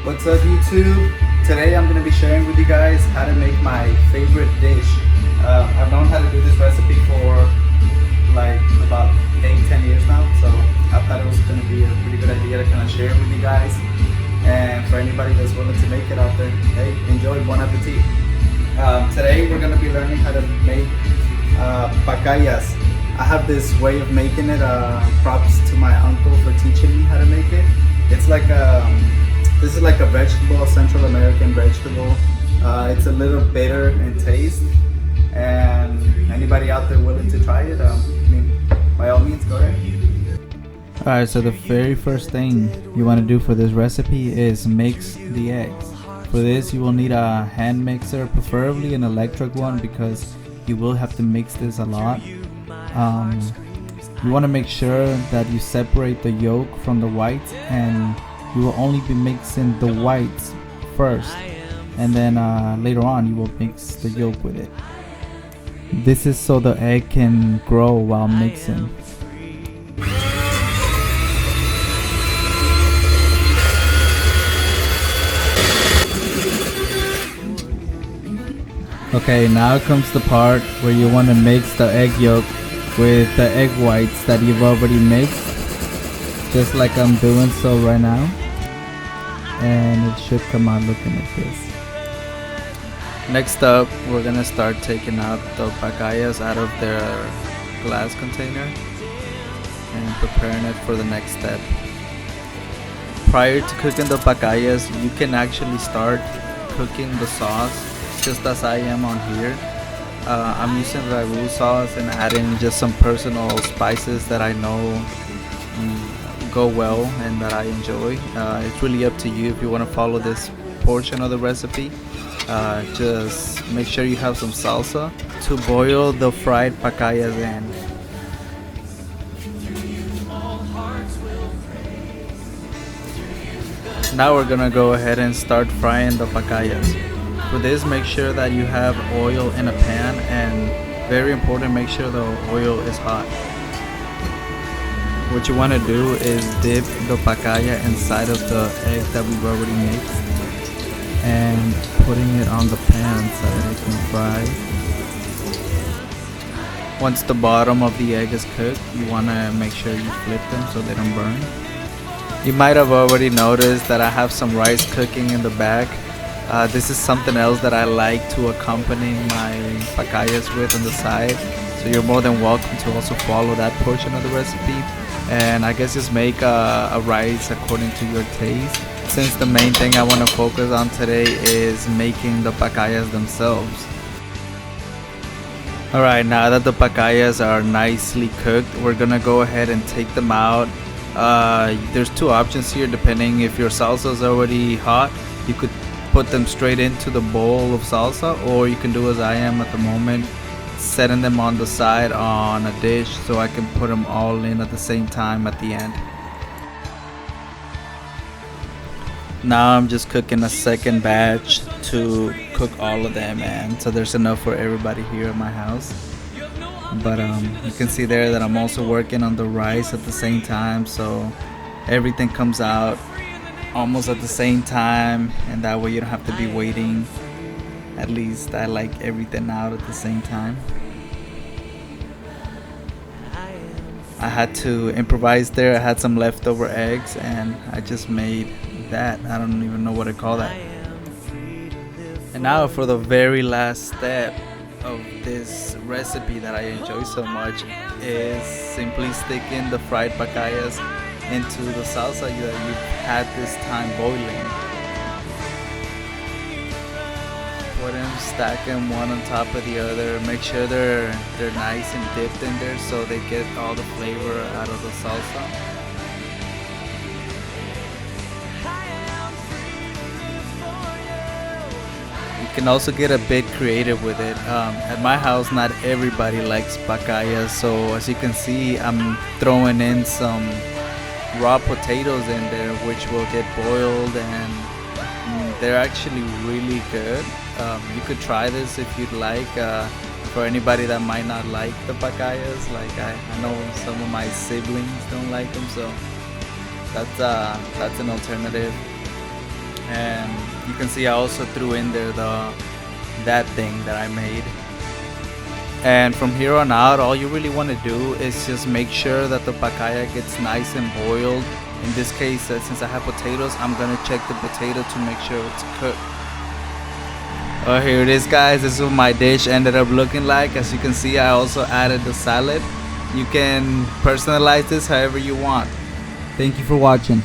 What's up YouTube? Today I'm going to be sharing with you guys how to make my favorite dish. I've known how to do this recipe for like about 8-10 years now, so I thought it was going to be a pretty good idea to kind of share it with you guys. And for anybody that's willing to make it out there, hey, enjoy, bon appetit. Today we're going to be learning how to make Pacayas. I have this way of making it, props to my uncle for teaching me how to make it. It's like this is like a vegetable, Central American vegetable. It's a little bitter in taste, and anybody out there willing to try it, by all means, go ahead. Alright, so the very first thing you want to do for this recipe is mix the eggs. For this you will need a hand mixer, preferably an electric one, because you will have to mix this a lot. You want to make sure that you separate the yolk from the whites, and you will only be mixing the whites first, and then later on you will mix the yolk with it. This is so the egg can grow while mixing. Okay, now comes the part where you want to mix the egg yolk with the egg whites that you've already mixed, just like I'm doing so right now, and it should come out looking like this. Next up, we're gonna start taking out the pacayas out of their glass container and preparing it for the next step. Prior to cooking the pacayas, you can actually start cooking the sauce, just as I am on here. I'm using ragu sauce and adding just some personal spices that I know go well and that I enjoy. It's really up to you if you want to follow this portion of the recipe. Just make sure you have some salsa to boil the fried pacayas in. Now we're gonna go ahead and start frying the pacayas. For this, make sure that you have oil in a pan, and very important, make sure the oil is hot. What you want to do is dip the pacaya inside of the egg that we've already mixed and putting it on the pan so that it can fry. Once the bottom of the egg is cooked, you want to make sure you flip them so they don't burn. You might have already noticed that I have some rice cooking in the back. This is something else that I like to accompany my pacayas with on the side, so you're more than welcome to also follow that portion of the recipe, and I guess just make a rice according to your taste, since the main thing I want to focus on today is making the pacayas themselves. Alright, now that the pacayas are nicely cooked, we're gonna go ahead and take them out. There's two options here depending if your salsa is already hot. You could put them straight into the bowl of salsa, or you can do as I am at the moment, setting them on the side on a dish so I can put them all in at the same time at the end. Now I'm just cooking a second batch to cook all of them, and so there's enough for everybody here at my house. But you can see there that I'm also working on the rice at the same time, so everything comes out almost at the same time, and that way you don't have to be waiting. At least I like everything out at the same time. I had to improvise there. I had some leftover eggs and I just made that. I don't even know what to call that. And now for the very last step of this recipe that I enjoy so much is simply sticking the fried pacayas into the salsa that you've had this time boiling. Put them, stack them one on top of the other. Make sure they're nice and dipped in there so they get all the flavor out of the salsa. You can also get a bit creative with it. At my house, not everybody likes pacayas, so as you can see, I'm throwing in some raw potatoes in there, which will get boiled, and they're actually really good. You could try this if you'd like. For anybody that might not like the pacayas, like I know some of my siblings don't like them, so that's an alternative. And you can see I also threw in there that thing that I made. And from here on out, all you really want to do is just make sure that the pacaya gets nice and boiled. In this case, since I have potatoes, I'm gonna check the potato to make sure it's cooked. Oh, here it is, guys. This is what my dish ended up looking like. As you can see, I also added the salad. You can personalize this however you want. Thank you for watching.